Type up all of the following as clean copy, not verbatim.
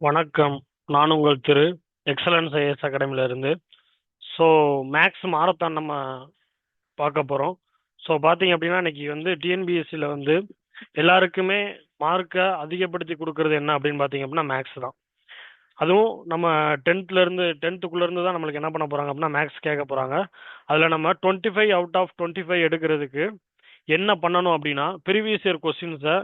வணக்கம். நான் உங்கள் திரு எக்ஸலன்ஸ் ஐஏஎஸ் அகாடமியில இருந்து. ஸோ மேக்ஸ் மாரத்தான் நம்ம பார்க்க போகிறோம். ஸோ பார்த்தீங்க அப்படின்னா இன்னைக்கு வந்து டிஎன்பிஎஸ்சியில் வந்து எல்லாருக்குமே மார்க்கை அதிகப்படுத்தி கொடுக்கறது என்ன அப்படின்னு பார்த்தீங்க அப்படின்னா மேக்ஸ் தான். அதுவும் நம்ம டென்த்துக்குள்ளேருந்து தான் நம்மளுக்கு என்ன பண்ண போகிறாங்க அப்படின்னா மேக்ஸ் கேட்க போகிறாங்க. அதில் நம்ம 25 அவுட் ஆஃப் 25 எடுக்கிறதுக்கு என்ன பண்ணணும் அப்படின்னா ப்ரீவியஸ் இயர் கொஸ்டின்ஸை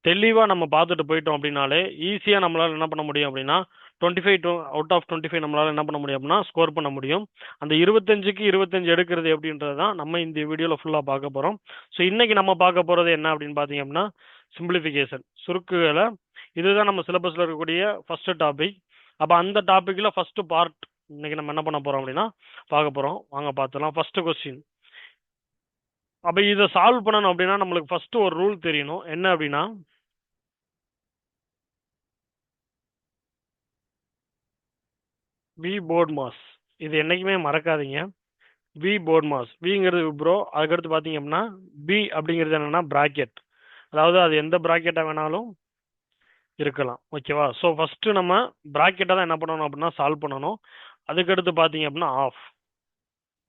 தெளிவாக நம்ம பார்த்துட்டு போயிட்டோம் அப்படின்னாலே ஈஸியாக நம்மளால் என்ன பண்ண முடியும் அப்படின்னா 25 அவுட் ஆஃப் 25 நம்மளால் என்ன பண்ண முடியும் அப்படின்னா ஸ்கோர் பண்ண முடியும். அந்த 25க்கு 25 எடுக்கிறது எப்படின்றது தான் நம்ம இந்த வீடியோவில் ஃபுல்லாக பார்க்க போகிறோம். ஸோ இன்னைக்கு நம்ம பார்க்க போகிறது என்ன அப்படின்னு பார்த்தீங்க அப்படின்னா சிம்பிளிஃபிகேஷன், சுருக்குகளை. இதுதான் நம்ம சிலபஸில் இருக்கக்கூடிய ஃபர்ஸ்ட் டாபிக். அப்போ அந்த டாப்பிக்கில் ஃபர்ஸ்ட் பார்ட் இன்னைக்கு நம்ம என்ன பண்ண போகிறோம் அப்படின்னா பார்க்க போகிறோம். வாங்க பார்த்துலாம். First question. அப்போ இதை சால்வ் பண்ணணும் அப்படின்னா நம்மளுக்கு ஃபர்ஸ்ட் ஒரு ரூல் தெரியணும். என்ன அப்படின்னா வி போர்ட் மாஸ். இது என்னைக்குமே மறக்காதீங்க. V for mass. விங்கிறது ப்ரோ, அதுக்கடுத்து பார்த்தீங்க அப்படின்னா பி அப்படிங்கிறது என்னன்னா பிராக்கெட். அதாவது அது எந்த பிராக்கெட்டாக வேணாலும் இருக்கலாம். ஓகேவா? ஸோ ஃபர்ஸ்ட் நம்ம பிராக்கெட்டை தான் என்ன பண்ணணும் அப்படின்னா சால்வ் பண்ணணும். அதுக்கடுத்து பார்த்தீங்க அப்படின்னா ஆஃப்.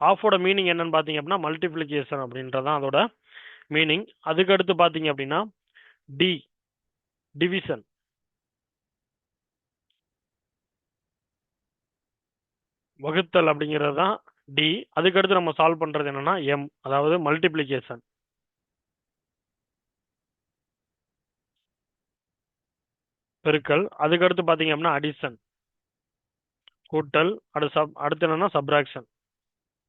ஆஃபோட மீனிங் என்னன்னு பார்த்தீங்க அப்படின்னா மல்டிப்ளிகேஷன் அப்படின்றதான் அதோட மீனிங். அதுக்கடுத்து பார்த்தீங்க அப்படின்னா டி, டிவிஷன். வகுத்தல் அப்படிங்கிறது தான் டி. அதுக்கடுத்து நம்ம சால்வ் பண்றது என்னன்னா எம், அதாவது மல்டிப்ளிகேஷன், பெருக்கல். அதுக்கடுத்து பார்த்தீங்க அப்படின்னா அடிஷன், கூட்டல். அடுத்து என்னன்னா சப்ராக்ஷன்,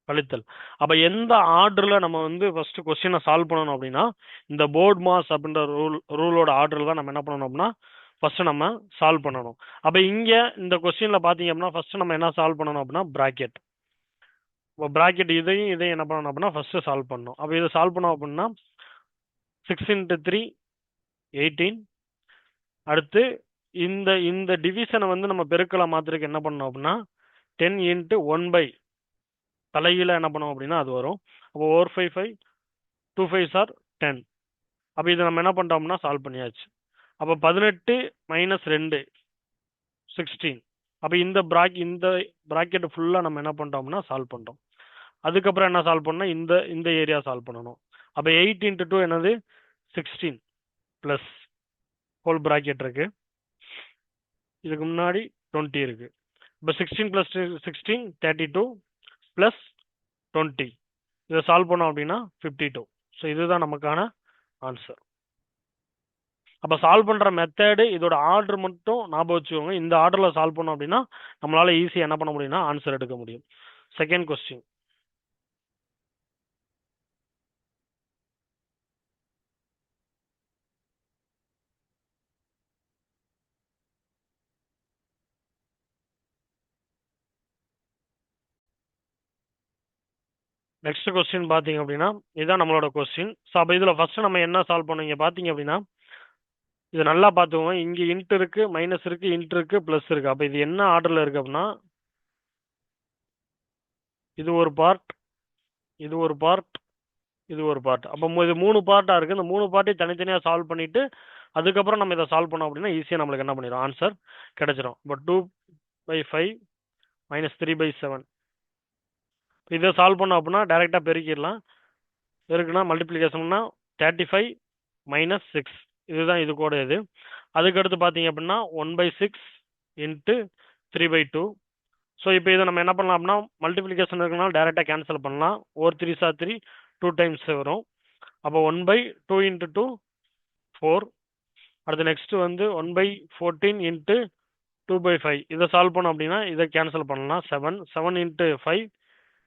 கழித்தல். அப்ப எந்த ஆர்டர்ல நம்ம வந்து ஃபர்ஸ்ட் கொஸ்டினை சால்வ் பண்ணணும் அப்படின்னா இந்த போர்ட் மாஸ் அப்படின்ற ரூலோட ஆர்டர்ல தான் நம்ம என்ன பண்ணணும் அப்படின்னா ஃபர்ஸ்ட் நம்ம சால்வ் பண்ணணும். அப்ப இங்க இந்த கொஸ்டின்ல பாத்தீங்க அப்படின்னா ஃபர்ஸ்ட் நம்ம என்ன சால்வ் பண்ணணும் அப்படின்னா பிராக்கெட். பிராக்கெட் இதையும் என்ன பண்ணணும் அப்படின்னா ஃபர்ஸ்ட் சால்வ் பண்ணணும். அப்ப இதை சால்வ் பண்ணோம் அப்படின்னா 6 × 3 18. அடுத்து இந்த இந்த டிவிஷனை வந்து நம்ம பெருக்கலை மாத்திரக்கு என்ன பண்ணணும் அப்படின்னா 10 × 1 தலையில என்ன பண்ணுவோம் அப்படின்னா அது வரும். அப்போ 4 5 5 2 5 ஆர் 10. அப்போ இதை நம்ம என்ன பண்ணிட்டோம்னா சால்வ் பண்ணியாச்சு. அப்போ 18 - 2 16. அப்போ இந்த பிராக்கெட் ஃபுல்லாக நம்ம என்ன பண்ணிட்டோம்னா சால்வ் பண்ணிட்டோம். அதுக்கப்புறம் என்ன சால்வ் பண்ணோம், இந்த இந்த ஏரியா சால்வ் பண்ணணும். அப்போ 8 × 2 என்னது 16 ப்ளஸ் ஹோல் பிராக்கெட் இருக்கு. இதுக்கு முன்னாடி 20 இருக்கு. இப்போ 16 + 16 32 ப்ளஸ் 20. இதை சால்வ் பண்ணோம் அப்படின்னா 52. ஸோ இதுதான் நமக்கான ஆன்சர். அப்போ சால்வ் பண்ணுற மெத்தடு இதோட ஆர்டர் மட்டும் ஞாபகம் வச்சுக்கோங்க. இந்த ஆர்டரில் சால்வ் பண்ணோம் அப்படின்னா நம்மளால ஈஸியாக என்ன பண்ண முடியும்னா ஆன்சர் எடுக்க முடியும். Second question. நெக்ஸ்ட் கொஸ்டின் பார்த்தீங்க அப்படின்னா இதுதான் நம்மளோட கொஸ்டின். ஸோ அப்போ இதில் ஃபர்ஸ்ட் நம்ம என்ன சால்வ் பண்ணுவீங்க பார்த்தீங்க அப்படின்னா இது நல்லா பார்த்துக்கோங்க. இங்கே இன்ட் இருக்கு, மைனஸ் இருக்கு, இன்ட் இருக்கு, ப்ளஸ் இருக்கு. அப்போ இது என்ன ஆர்டரில் இருக்கு அப்படின்னா இது ஒரு பார்ட், இது ஒரு பார்ட், இது ஒரு பார்ட். அப்போ இது 3 பார்ட்டாக இருக்குது. இந்த 3 பார்ட்டையும் தனித்தனியாக சால்வ் பண்ணிட்டு அதுக்கப்புறம் நம்ம இதை சால்வ் பண்ணோம் அப்படின்னா ஈஸியாக நம்மளுக்கு என்ன பண்ணிடும் ஆன்சர் கிடைச்சிடும். இப்போ 2/5 - 3/7. இதை சால்வ் பண்ணோம் அப்படின்னா டைரெக்டாக பெருக்கிடலாம். இருக்குன்னா மல்டிப்ளிகேஷன்னா 35 - 6. இதுதான் இது கூட இது. அதுக்கடுத்து பார்த்தீங்க அப்படின்னா 1/6 × 3/2. ஸோ இப்போ இதை நம்ம என்ன பண்ணலாம் அப்படின்னா மல்டிப்ளிகேஷன் இருக்குனால டைரெக்டாக கேன்சல் பண்ணலாம். 4 3 - 3 2 டைம்ஸ் வரும். அப்போ 1/2 × 2 4. அடுத்து நெக்ஸ்ட் வந்து 1/14 × 2/5. இதை சால்வ் பண்ணோம் அப்படின்னா இதை கேன்சல் பண்ணலாம். 7 7 × 5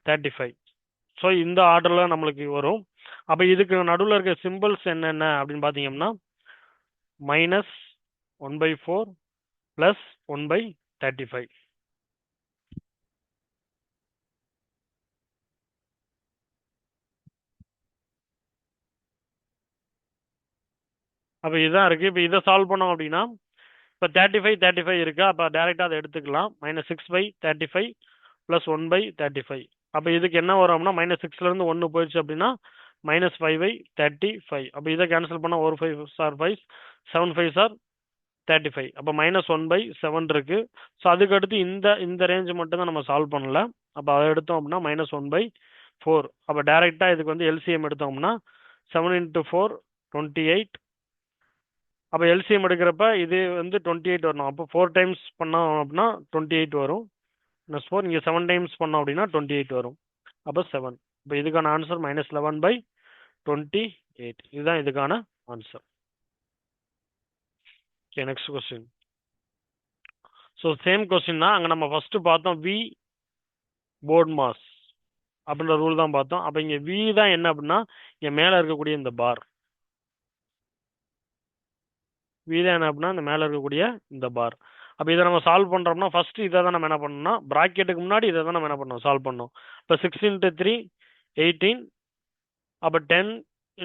35. ஸோ இந்த ஆர்டரில் நம்மளுக்கு வரும். அப்போ இதுக்கு நடுவில் இருக்க சிம்பிள்ஸ் என்னென்ன அப்படின்னு பார்த்தீங்கன்னா -1/4 + 1/35. அப்போ இதுதான் இருக்குது. இப்போ இதை சால்வ் பண்ணோம் அப்படின்னா இப்போ 35 இருக்கு. அப்போ டேரெக்டாக அதை எடுத்துக்கலாம். -6/35 + 1/35. அப்போ இதுக்கு என்ன வரும் அப்படின்னா -6லேருந்து 1 போயிடுச்சு அப்படின்னா -5/35. அப்போ இதை கேன்சல் பண்ணால் 1 5 5 7 5 35. அப்போ -1/7 இருக்கு. ஸோ அதுக்கு அடுத்து இந்த ரேஞ்ச் மட்டும் தான் நம்ம சால்வ் பண்ணல. அப்போ அதை எடுத்தோம் அப்படின்னா -1/4. அப்போ டைரெக்டாக இதுக்கு வந்து எல்சிஎம் எடுத்தோம்னா 7 × 4 28. அப்போ எல்சிஎம் எடுக்கிறப்ப இது வந்து 28 வரணும். அப்போ 4 டைம்ஸ் பண்ணோம் அப்படின்னா 28 வரும். +4 இங்கே 7 டைம்ஸ் பண்ணோம் அப்படின்னா 28 வரும். அப்போ 7. இப்போ இதுக்கான ஆன்சர் -11/28. இதுதான் இதுக்கான answer. Okay, next question. So same question தான். அங்கே நம்ம ஃபர்ஸ்ட் பார்த்தோம் வி போர்ட் மாஸ் அப்படின்ற ரூல் தான் பார்த்தோம். அப்போ இங்கே வி தான் என்ன அப்படின்னா இங்கே மேலே இருக்கக்கூடிய இந்த பார். வி தான் என்ன அப்படின்னா இந்த மேலே இருக்கக்கூடிய இந்த பார். அப்போ இதை நம்ம சால்வ் பண்ணுறோம்னா ஃபர்ஸ்ட் இதை தான் நம்ம என்ன பண்ணணும்னா ப்ராக்கெட்டுக்கு முன்னாடி இதை தான் நம்ம என்ன பண்ணணும் சால்வ் பண்ணோம். இப்போ 6 × 3 18. அப்போ 10 ×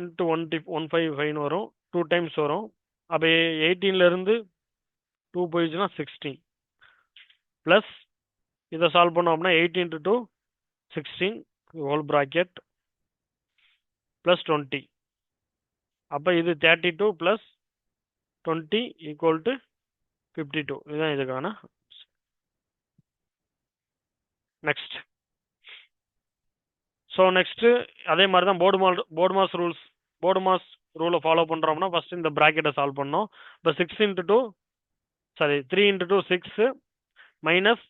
155 வரும். 2 டைம்ஸ் வரும். அப்போ 18லேருந்து 2 போயிடுச்சுன்னா 16 ப்ளஸ் இதை சால்வ் பண்ணோம் அப்படின்னா 8 × 2 16 ஹோல் ப்ராக்கெட் ப்ளஸ் 20. அப்போ இது 32 + 20 = 52. இதுதான் இதுக்கான நெக்ஸ்ட். ஸோ நெக்ஸ்ட் அதே மாதிரி தான் போர்டு மாஸ் ரூலை ஃபாலோ பண்ணுறோம்னா ஃபர்ஸ்ட் இந்த ப்ராக்கெட்டை சால்வ் பண்ணோம். இப்போ 3 × 2 6 மைனஸ்.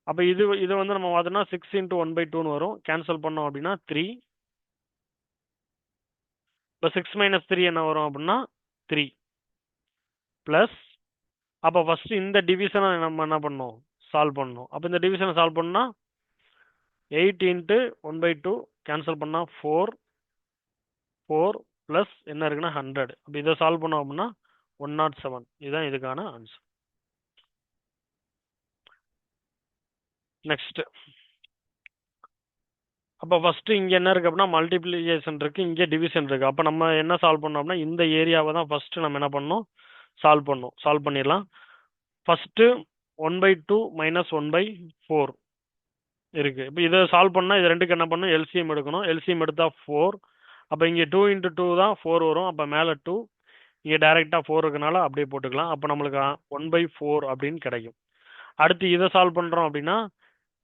அப்போ இது வந்து நம்ம பார்த்தோம்னா 6 × 1/2 வரும். கேன்சல் பண்ணோம் அப்படின்னா 3. இப்போ 6 - 3 என்ன வரும் அப்படின்னா 3 ப்ளஸ். அப்போ ஃபர்ஸ்ட் இந்த டிவிஷனை நம்ம என்ன பண்ணோம் சால்வ் பண்ணோம். அப்போ இந்த டிவிஷனை சால்வ் பண்ணா 8 × 1/2 கேன்சல் பண்ணா 4 ப்ளஸ் என்ன இருக்குன்னா 100. அப்போ இதை சால்வ் பண்ணோம் அப்படின்னா 107. இதுதான் இதுக்கான ஆன்சர். நெக்ஸ்ட். அப்போ ஃபர்ஸ்ட் இங்கே என்ன இருக்கு அப்படின்னா மல்டிப்ளிகேஷன் இருக்கு, இங்கே டிவிஷன் இருக்கு. அப்போ நம்ம என்ன சால்வ் பண்ணோம் அப்படின்னா இந்த ஏரியாவை தான் ஃபர்ஸ்ட் நம்ம என்ன பண்ணோம் சால்வ் பண்ணிடலாம். ஃபர்ஸ்ட் 1/2 - 1/4 இருக்கு. இப்போ இதை சால்வ் பண்ணா இது ரெண்டுக்கு என்ன பண்ணணும் எல்சிஎம் எடுக்கணும். எல்சிஎம் எடுத்தா 4. அப்போ இங்கே 2 × 2 தான் 4 வரும். அப்போ மேலே 2 இங்கே டைரெக்டாக 4 இருக்கனால அப்படியே போட்டுக்கலாம். அப்போ நம்மளுக்கு 1/4 அப்படின்னு கிடைக்கும். அடுத்து இதை சால்வ் பண்ணுறோம் அப்படின்னா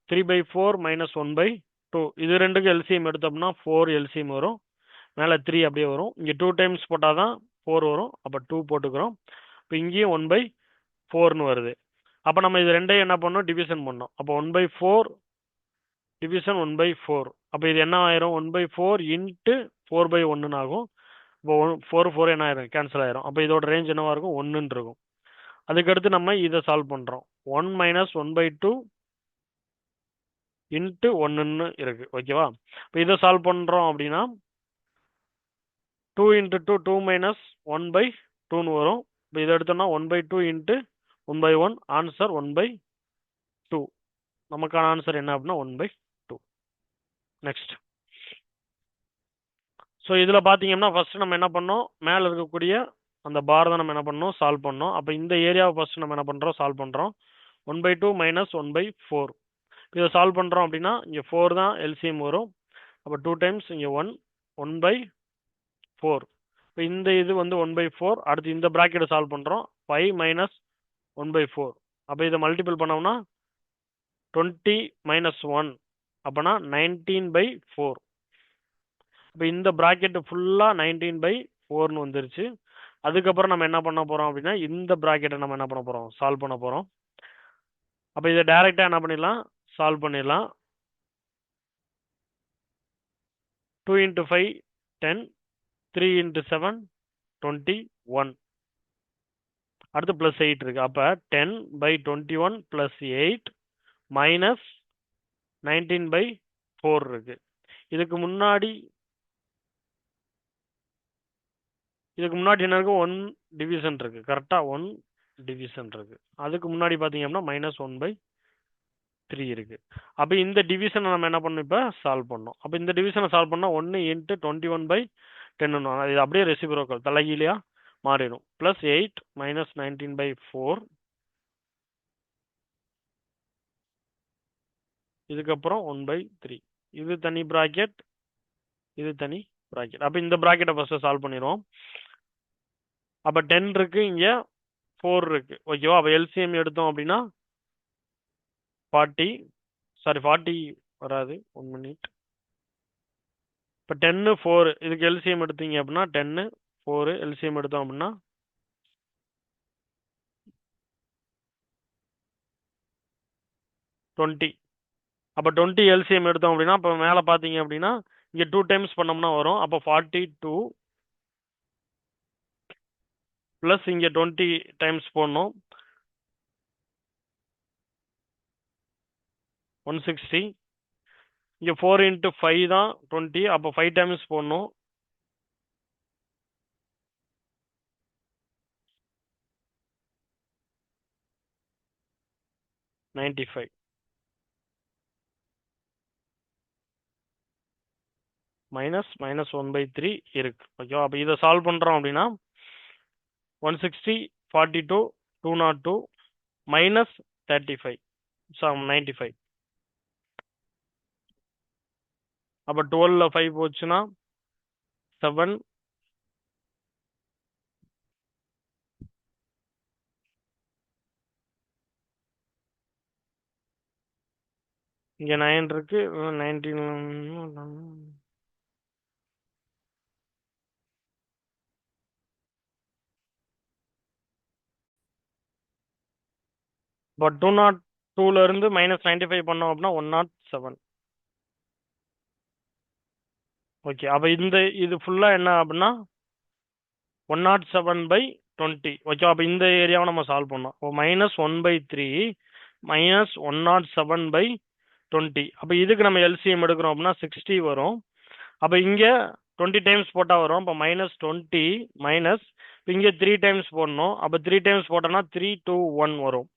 3/4 - 1/2. இது ரெண்டுக்கு எல்சிஎம் எடுத்தோம்னா 4 எல்சிஎம் வரும். மேலே 3 அப்படியே வரும். இங்கே 2 டைம்ஸ் போட்டால் தான் 4 வரும். அப்போ 2 போட்டுக்கிறோம். இப்போ இங்கேயும் 1/4ன்னு வருது. அப்போ நம்ம இது ரெண்டையும் என்ன பண்ணோம் டிவிஷன் பண்ணோம். அப்போ 1/4 டிவிஷன் 1/4. அப்போ இது என்ன ஆயிரும் 1/4 × 4/1 ஆகும். இப்போ 4 என்ன ஆயிரும் கேன்சல் ஆயிரும். அப்போ இதோட ரேஞ்ச் என்னவா இருக்கும் 1ன்னு இருக்கும். அதுக்கடுத்து நம்ம இதை சால்வ் பண்ணுறோம். 1 - 1/2 × 1ன்னு இருக்கு. ஓகேவா. இப்போ இதை சால்வ் பண்ணுறோம் அப்படின்னா 2 × 2 2 - 1/2ன்னு வரும். இப்போ இதை எடுத்தோம்னா 1/2 × 1/1 ஆன்சர் 1/2. நமக்கான ஆன்சர் என்ன அப்படின்னா 1/2. நெக்ஸ்ட். ஸோ இதில் பார்த்தீங்கன்னா ஃபர்ஸ்ட் நம்ம என்ன பண்ணோம் மேலே இருக்கக்கூடிய அந்த பார் தான் நம்ம என்ன பண்ணோம் சால்வ் பண்ணோம். அப்போ இந்த ஏரியாவை ஃபர்ஸ்ட் நம்ம என்ன பண்ணுறோம் சால்வ் பண்ணுறோம். 1/2 - 1/4. இதை சால்வ் பண்ணுறோம் அப்படின்னா இங்கே 4 தான் எல்சிஎம் வரும். அப்போ 2 டைம்ஸ் இங்கே 1/4. இப்போ இந்த இது வந்து 1/4. அடுத்து இந்த ப்ராக்கெட்டை சால்வ் பண்ணுறோம். 5 - 1/4. அப்போ இதை மல்டிபிள் பண்ணோம்னா 20 - 1 அப்போனா 19/4. இப்போ இந்த ப்ராக்கெட் ஃபுல்லாக 19/4ன்னு வந்துருச்சு. அதுக்கப்புறம் நம்ம என்ன பண்ண போகிறோம் அப்படின்னா இந்த ப்ராக்கெட்டை நம்ம என்ன பண்ண போகிறோம் சால்வ் பண்ண போகிறோம். அப்போ இதை டைரெக்டாக என்ன பண்ணிடலாம் சால்வ் பண்ணிடலாம். 2 × 5 10. 3 × 7 21. அடுத்து ப்ளஸ் 8 இருக்கு. அப்போ 10/21 + 8 மைனஸ் 19/4 இருக்கு. இதுக்கு முன்னாடி என்ன இருக்கு 1 டிவிஷன் இருக்கு. கரெக்டாக 1 டிவிஷன் இருக்கு. அதுக்கு முன்னாடி பார்த்தீங்கன்னா -1/3 இருக்கு. அப்போ இந்த டிவிஷனை நம்ம என்ன பண்ணோம் இப்போ சால்வ் பண்ணோம். அப்போ இந்த டிவிஷனை சால்வ் பண்ணால் 1 × 21/10 இது அப்படியே ரெசிப்ரோக்கல் தலைகீழியா மாறிடும். +8 - 19/4. இதுக்கப்புறம் 1/3. இது தனி ப்ராக்கெட், இது தனி ப்ராக்கெட். அப்போ இந்த ப்ராக்கெட்டை ஃபர்ஸ்ட் சால்வ் பண்ணிடுவோம். அப்போ 10 இருக்கு, இங்கே 4 இருக்கு ஓகேவா. அப்போ எல்சிஎம் எடுத்தோம் அப்படின்னா 40 வராது 1 மினிட். இப்போ 10 4 இதுக்கு எல்சிஎம் எடுத்தீங்க அப்படின்னா 10 4 எல்சிஎம் எடுத்தோம் அப்படின்னா 20. அப்போ 20 எல்சிஎம் எடுத்தோம் அப்படின்னா இப்போ மேலே பார்த்தீங்க அப்படின்னா இங்கே 2 டைம்ஸ் பண்ணோம்னா வரும். அப்போ 42 ப்ளஸ் இங்கே 20 டைம்ஸ் போடணும் 160. இங்கே 4 × 5 தான் 20. அப்போ 5 டைம்ஸ் போடணும் 95 மைனஸ் 1/3 இருக்கு ஓகேவா. அப்போ இதை சால்வ் பண்ணுறோம் அப்படின்னா 160 42 202 மைனஸ் 35 95. அப்போ 12ல் 5 போச்சுன்னா 7. இங்கே 9 இருக்கு 19. இப்போ 202ல இருந்து மைனஸ் 95 பண்ணோம் அப்படின்னா 107. ஓகே. அப்போ இது ஃபுல்லாக என்ன அப்படின்னா 107/20 ஓகே. அப்போ இந்த ஏரியாவை நம்ம சால்வ் பண்ணோம். இப்போ -1/3 மைனஸ் 107/20. அப்போ இதுக்கு நம்ம எல்சிஎம் எடுக்கிறோம் அப்படின்னா 60 வரும். அப்போ இங்கே 20 டைம்ஸ் போட்டால் வரும். இப்போ -20 மைனஸ் இங்கே 3 டைம்ஸ் போடணும். அப்போ 3 டைம்ஸ் போட்டோம்னா 321 வரும்.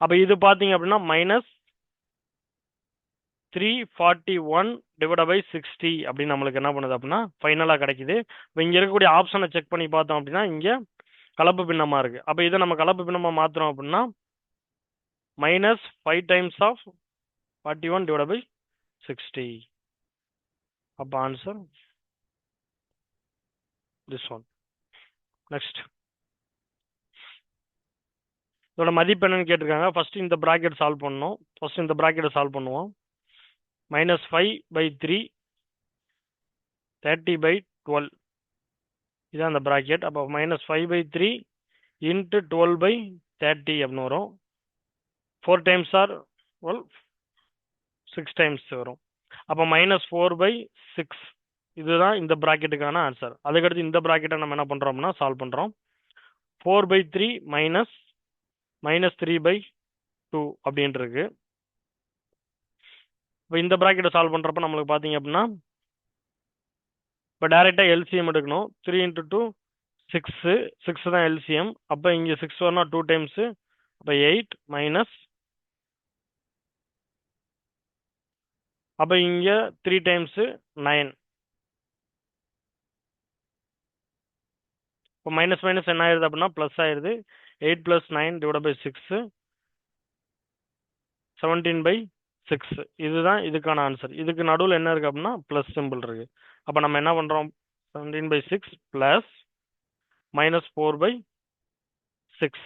அப்போ இது பார்த்தீங்க அப்படின்னா -341/60 அப்படின்னு நம்மளுக்கு என்ன பண்ணுது அப்படின்னா ஃபைனலாக கிடைக்குது. இப்போ இங்கே இருக்கக்கூடிய ஆப்ஷனை செக் பண்ணி பார்த்தோம் அப்படின்னா இங்கே கலப்பு பின்னமாக இருக்குது. அப்போ இதை நம்ம கலப்பு பின்னமாக மாற்றுறோம் அப்படின்னா -5 டைம்ஸ் ஆஃப் 41/60. அப்போ ஆன்சர் திஸ் ஒன். நெக்ஸ்ட் இதோட மதிப்பு என்னன்னு கேட்டிருக்காங்க. ஃபர்ஸ்ட் இந்த ப்ராக்கெட் சால்வ் பண்ணணும். ஃபர்ஸ்ட் இந்த ப்ராக்கெட்டை சால்வ் பண்ணுவோம். -5/3 30/12 இதான் அந்த ப்ராக்கெட். அப்போ -5/3 × 12/30 அப்படின்னு வரும். 4 டைம்ஸ் ஆர் 6 டைம்ஸ் வரும். அப்போ -4/6 இதுதான் இந்த ப்ராக்கெட்டுக்கான ஆன்சர். அதுக்கடுத்து இந்த ப்ராக்கெட்டை நம்ம என்ன பண்ணுறோம்னா சால்வ் பண்ணுறோம். 4/3 -3/2 அப்படின்ட்டு இருக்கு. இப்போ இந்த ப்ராக்கெட்டை சால்வ் பண்ணுறப்ப நம்மளுக்கு பார்த்தீங்க அப்படின்னா இப்போ டைரெக்டாக எல்சிஎம் எடுக்கணும். 3 × 2 6 தான் எல்சிஎம். அப்போ இங்கே 6 வரணும் 2 டைம்ஸு. அப்போ 8 மைனஸ் அப்போ இங்கே 3 டைம்ஸு 9. இப்போ மைனஸ் என்ன ஆயிடுது அப்படின்னா ப்ளஸ் ஆயிடுது. 8 + 9/6 17/6 இதுதான் இதுக்கான ஆன்சர். இதுக்கு நடுவில் என்ன இருக்கு அப்படின்னா ப்ளஸ் சிம்பிள் இருக்கு. அப்போ நம்ம என்ன பண்ணுறோம் 17/6 ப்ளஸ் -4/6.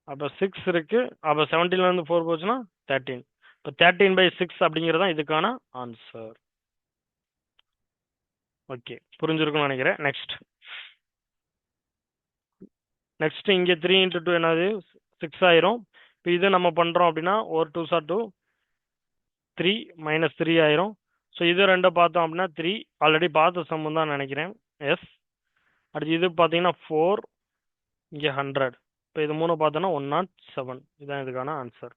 அப்போ 6 இருக்கு. அப்போ 17லேருந்து 4 போச்சுன்னா 13. இப்போ 13/6 அப்படிங்கிறது தான் இதுக்கான ஆன்சர். ஓகே புரிஞ்சிருக்கும்னு நினைக்கிறேன். நெக்ஸ்ட் இங்கே 3 × 2 என்னது 6 ஆயிரும். இப்போ இது நம்ம பண்ணுறோம் அப்படின்னா 1 2 சார் 2 3 -3 ஆயிரும். ஸோ இது ரெண்டை பார்த்தோம் அப்படின்னா 3 ஆல்ரெடி பார்த்த சம்மு தான் நினைக்கிறேன். எஸ். அடுத்து இது பார்த்தீங்கன்னா 4 இங்கே 100. இப்போ இது 3 பார்த்தோன்னா 107 இதுதான் இதுக்கான ஆன்சர்.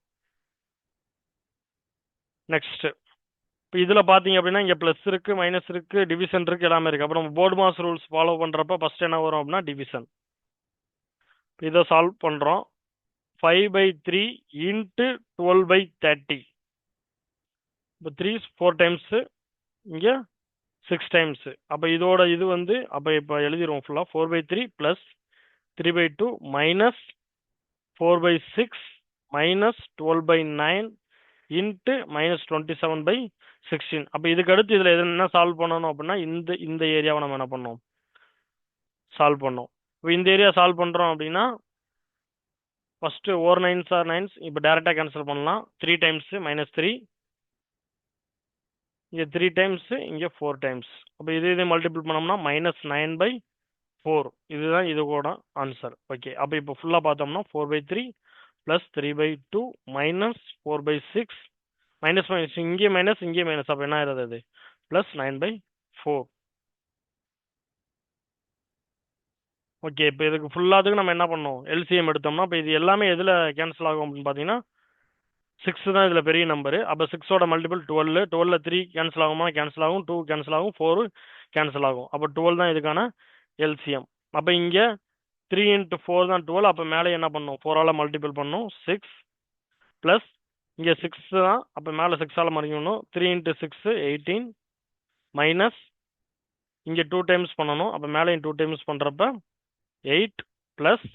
நெக்ஸ்ட் இப்போ இதில் பார்த்தீங்க அப்படின்னா இங்கே ப்ளஸ் இருக்கு மைனஸ் இருக்கு டிவிஷன் இருக்கு எல்லாமே இருக்கு. அப்புறம் போர்டு மாஸ் ரூல்ஸ் ஃபாலோ பண்ணுறப்ப ஃபர்ஸ்ட் என்ன வரும் அப்படின்னா டிவிஷன். இதை சால்வ் பண்ணுறோம். 5/3 × 12/30. இப்போ 3 4 டைம்ஸு இங்கே 6 டைம்ஸு. அப்போ இதோட இது வந்து அப்போ இப்போ எழுதிடுவோம் ஃபுல்லாக 4/3 + 3/2 -4/6 -12/9 இன்ட்டு -27/16. அப்போ இதுக்கு அடுத்து இதில் எது என்ன சால்வ் பண்ணணும் அப்படின்னா இந்த ஏரியாவை நம்ம என்ன பண்ணோம், சால்வ் பண்ணோம். இப்போ இந்த ஏரியா சால்வ் பண்ணுறோம் அப்படின்னா ஃபஸ்ட்டு 4 9s are 9s. இப்போ டேரெக்டாக கேன்சல் பண்ணலாம். 3 டைம்ஸு -3, இங்கே 3 டைம்ஸு, இங்கே 4 டைம்ஸ். அப்போ இது மல்டிபிள் பண்ணோம்னா -9/4. இதுதான் இது கூட ஆன்சர். ஓகே, அப்போ இப்போ ஃபுல்லாக பார்த்தோம்னா 4/3 + 3/2 -4/6 மைனஸ் இங்கே மைனஸ் அப்போ என்ன ஆயிடுது அது +9/4. ஓகே, இப்போ இதுக்கு ஃபுல்லாத்துக்கு நம்ம என்ன பண்ணோம், எல்சிஎம் எடுத்தோம்னா இப்போ இது எல்லாமே எதில் கேன்சல் ஆகும் அப்படின்னு பார்த்தீங்கன்னா 6 தான் இதில் பெரிய நம்பரு. அப்போ 6ஓட மல்டிபிள் 12. 12ல் 3 கேன்சல் ஆகுமா, கேன்சல் ஆகும். 2 கேன்சல் ஆகும். 4 கேன்சல் ஆகும். அப்போ 12 தான் இதுக்கான எல்சிஎம். அப்போ இங்கே 3 × 4 தான் 12. அப்போ மேலே என்ன பண்ணும், 4ஆல் மல்டிபிள் பண்ணும் 6 ப்ளஸ் இங்கே 6 தான். அப்போ மேலே 6ஆல் மடிக்கணும். 3 × 6 18 மைனஸ் இங்கே 2 டைம்ஸ் பண்ணணும். அப்போ மேலேயும் 2 டைம்ஸ் பண்ணுறப்ப 8 ப்ளஸ்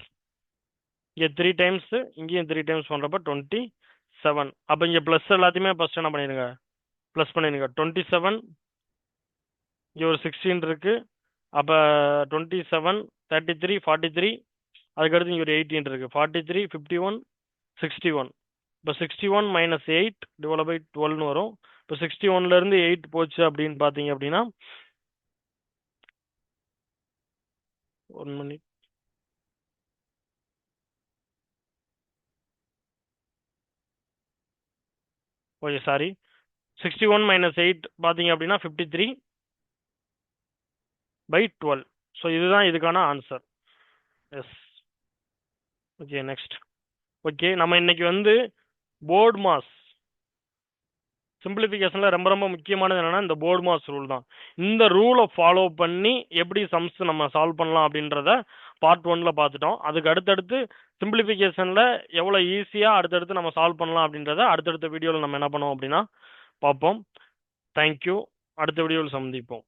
இங்கே 3 டைம்ஸு, இங்கேயும் 3 டைம்ஸ் பண்ணுறப்ப 27. அப்போ இங்கே ப்ளஸ் எல்லாத்தையுமே ஃபஸ்ட் என்ன பண்ணிடுங்க, ப்ளஸ் பண்ணிடுங்க. 27, இங்கே ஒரு 16 இருக்குது. அப்போ 27, 33, 43, அதுக்கடுத்து இங்கே ஒரு 18 இருக்குது. 43, 51, 61. இப்போ 61 - 8 / 12 வரும். இப்போ 61லேருந்து 8 போச்சு அப்படின்னு பார்த்தீங்க அப்படின்னா 1 மினிட். Okay, sorry. 61 - 8 பார்த்தீங்க அப்படின்னா 53/12. ஸோ இதுதான் இதுக்கான answer. Yes. Okay, next. Okay, நம்ம இன்னைக்கு வந்து போர்டு மாஸ் சிம்பிளிஃபிகேஷனில் ரொம்ப ரொம்ப முக்கியமானது என்னன்னா இந்த போர்டு மாஸ் ரூல் தான். இந்த ரூலை ஃபாலோ பண்ணி எப்படி சம்ஸ் நம்ம சால்வ் பண்ணலாம் அப்படின்றத பார்ட் 1ல பார்த்துட்டோம். அதுக்கு அடுத்தடுத்து சிம்பிளிஃபிகேஷனில் எவ்வளோ ஈஸியாக அடுத்தடுத்து நம்ம சால்வ் பண்ணலாம் அப்படின்றத அடுத்தடுத்த வீடியோவில் நம்ம என்ன பண்ணுவோம் அப்படின்னா பார்ப்போம். தேங்க்யூ. அடுத்த வீடியோவில் சந்திப்போம்.